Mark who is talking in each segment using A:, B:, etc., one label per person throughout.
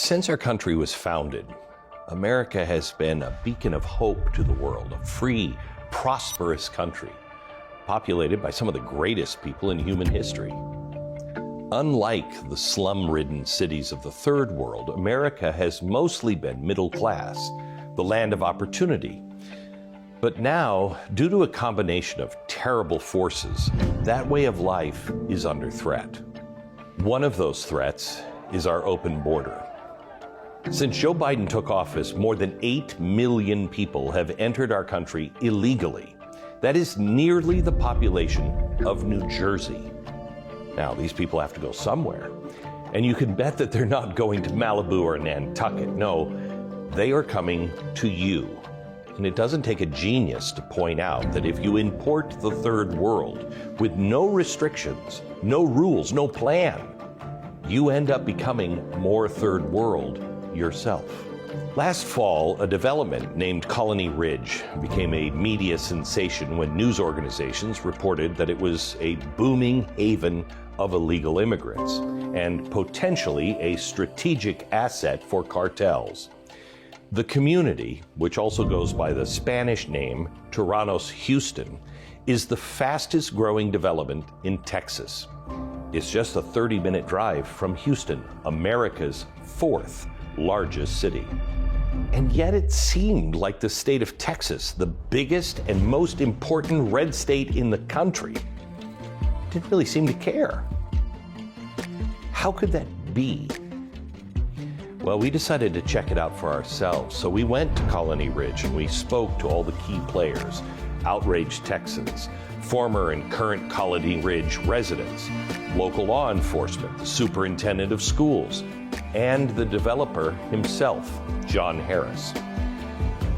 A: Since our country was founded, America has been a beacon of hope to the world, a free, prosperous country, populated by some of the greatest people in human history. Unlike the slum-ridden cities of the Third World, America has mostly been middle class, the land of opportunity. But now, due to a combination of terrible forces, that way of life is under threat. One of those threats is our open border. Since Joe Biden took office, more than 8 million people have entered our country illegally. That is nearly the population of New Jersey. Now, these people have to go somewhere. And you can bet that they're not going to Malibu or Nantucket. No, they are coming to you. And it doesn't take a genius to point out that if you import the Third World with no restrictions, no rules, no plan, you end up becoming more Third World yourself. Last fall, a development named Colony Ridge became a media sensation when news organizations reported that it was a booming haven of illegal immigrants and potentially a strategic asset for cartels. The community, which also goes by the Spanish name Tyrannos Houston, is the fastest growing development in Texas. It's just a 30-minute drive from Houston, America's fourth largest city. And yet it seemed like the state of Texas, the biggest and most important red state in the country, didn't really seem to care. How could that be? Well, we decided to check it out for ourselves. So we went to Colony Ridge and we spoke to all the key players, outraged Texans, former and current Colony Ridge residents, local law enforcement, the superintendent of schools, and the developer himself, John Harris.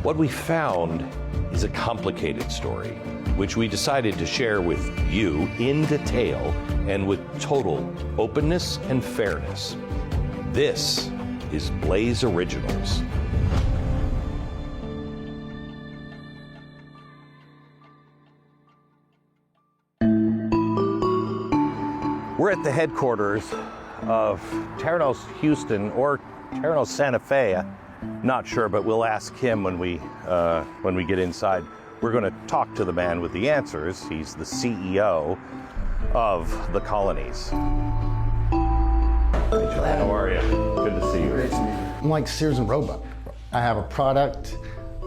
A: What we found is a complicated story, which we decided to share with you in detail and with total openness and fairness. This is Blaze Originals. We're at the headquarters of Tyrannos Houston or Tyrannos Santa Fe. Not sure, but we'll ask him when we get inside. We're going to talk to the man with the answers. He's the CEO of the colonies. Hey, John, how are you? Good to see you.
B: Great to meet you. I'm like Sears and Roebuck. I have a product,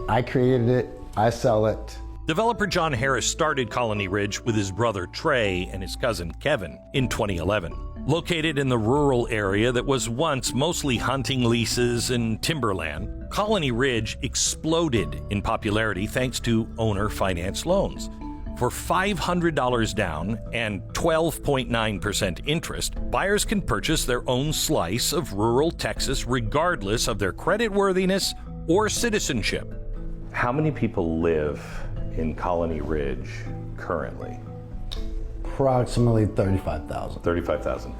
B: I created it, I sell it.
A: Developer John Harris started Colony Ridge with his brother Trey and his cousin Kevin in 2011. Located in the rural area that was once mostly hunting leases and timberland, Colony Ridge exploded in popularity thanks to owner-financed loans. For $500 down and 12.9% interest, buyers can purchase their own slice of rural Texas regardless of their creditworthiness or citizenship. How many people live in Colony Ridge currently?
B: Approximately 35,000.
A: 35,000.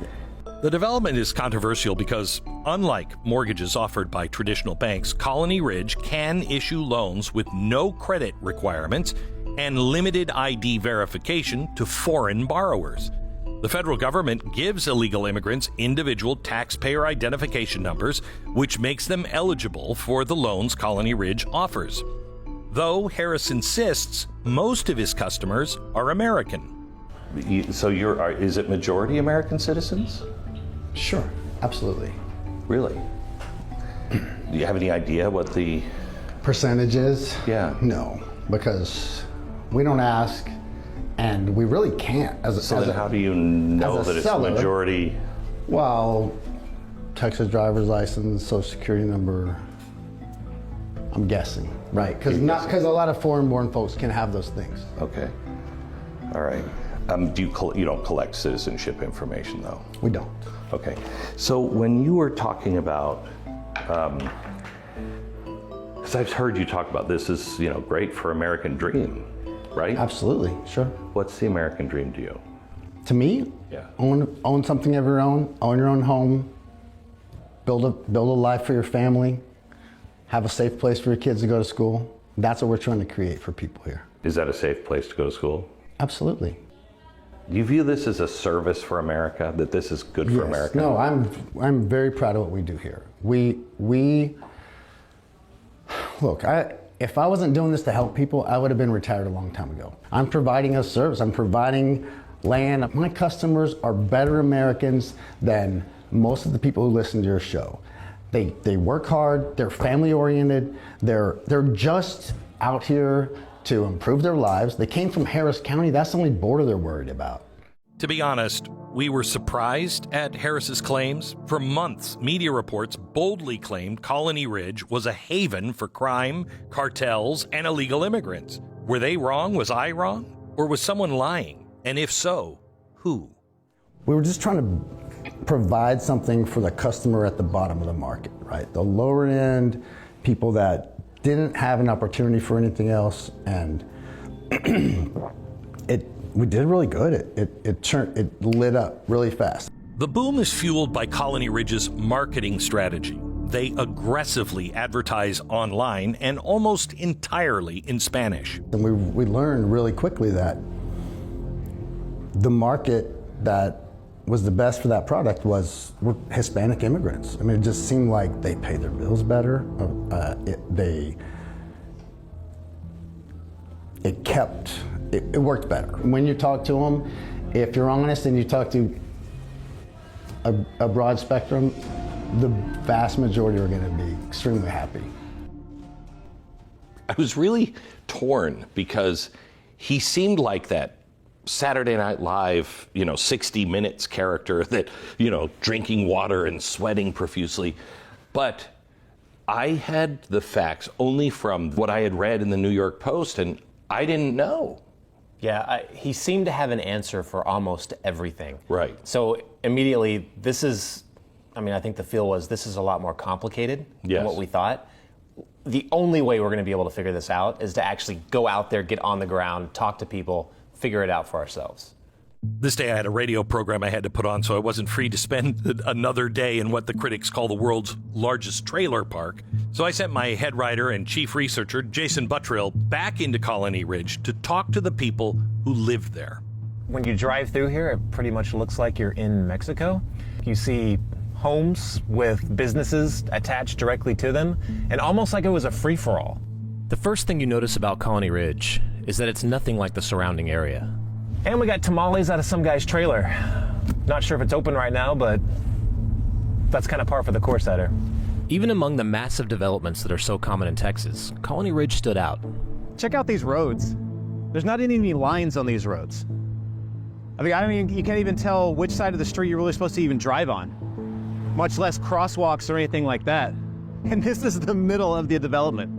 A: The development is controversial because, unlike mortgages offered by traditional banks, Colony Ridge can issue loans with no credit requirements and limited ID verification to foreign borrowers. The federal government gives illegal immigrants individual taxpayer identification numbers, which makes them eligible for the loans Colony Ridge offers. Though Harris insists most of his customers are American. So is it majority American citizens?
B: Sure, absolutely.
A: Really? Do you have any idea what the
B: percentage is?
A: Yeah.
B: No, because we don't ask, and we really can't.
A: So then how do you know that it's a majority?
B: Well, Texas driver's license, social security number, I'm guessing, right? Because a lot of foreign-born folks can have those things.
A: Okay. All right. You don't collect citizenship information, though?
B: We don't.
A: Okay. So when you were talking about, because I've heard you talk about this is, great for American dream, right?
B: Absolutely, sure.
A: What's the American dream to you?
B: To me?
A: Yeah.
B: Own something of your own, own your own home, build a life for your family, have a safe place for your kids to go to school. That's what we're trying to create for people here.
A: Is that a safe place to go to school?
B: Absolutely.
A: Do you view this as a service for America, that this is good for America?
B: No, I'm very proud of what we do here. We look, if I wasn't doing this to help people, I would have been retired a long time ago. I'm providing a service. I'm providing land. My customers are better Americans than most of the people who listen to your show. They work hard, they're family oriented, they're just out here to improve their lives. They came from Harris County, that's the only border they're worried about.
C: To be honest, we were surprised at Harris's claims. For months, media reports boldly claimed Colony Ridge was a haven for crime, cartels, and illegal immigrants. Were they wrong? Was I wrong? Or was someone lying? And if so, who?
B: We were just trying to provide something for the customer at the bottom of the market, right? The lower end, people that didn't have an opportunity for anything else, and we did really good. It lit up really fast.
C: The boom is fueled by Colony Ridge's marketing strategy. They aggressively advertise online and almost entirely in Spanish.
B: And we learned really quickly that the market that was the best for that product were Hispanic immigrants. I mean, it just seemed like they paid their bills better. It worked better. When you talk to them, if you're honest and you talk to a broad spectrum, the vast majority are going to be extremely happy.
A: I was really torn because he seemed like that Saturday Night Live, 60 Minutes character that, drinking water and sweating profusely. But I had the facts only from what I had read in the New York Post, and I didn't know.
D: Yeah, he seemed to have an answer for almost everything.
A: Right.
D: So immediately, I think the feel was this is a lot more complicated than what we thought. The only way we're going to be able to figure this out is to actually go out there, get on the ground, talk to people, figure it out for ourselves.
C: This day I had a radio program I had to put on, so I wasn't free to spend another day in what the critics call the world's largest trailer park. So I sent my head writer and chief researcher, Jason Buttrill, back into Colony Ridge to talk to the people who lived there.
D: When you drive through here, it pretty much looks like you're in Mexico. You see homes with businesses attached directly to them, and almost like it was a free-for-all.
E: The first thing you notice about Colony Ridge is that it's nothing like the surrounding area.
D: And we got tamales out of some guy's trailer. Not sure if it's open right now, but that's kind of par for the course out here.
E: Even among the massive developments that are so common in Texas, Colony Ridge stood out.
F: Check out these roads. There's not any lines on these roads. I mean, you can't even tell which side of the street you're really supposed to even drive on, much less crosswalks or anything like that. And this is the middle of the development.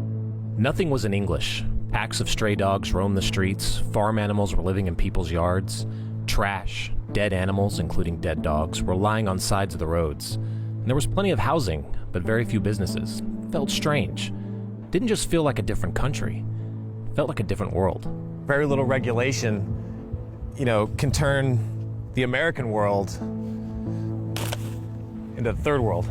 E: Nothing was in English. Packs of stray dogs roamed the streets, farm animals were living in people's yards, trash, dead animals, including dead dogs, were lying on sides of the roads. And there was plenty of housing, but very few businesses. It felt strange. It didn't just feel like a different country. It felt like a different world.
D: Very little regulation, can turn the American world into the third world.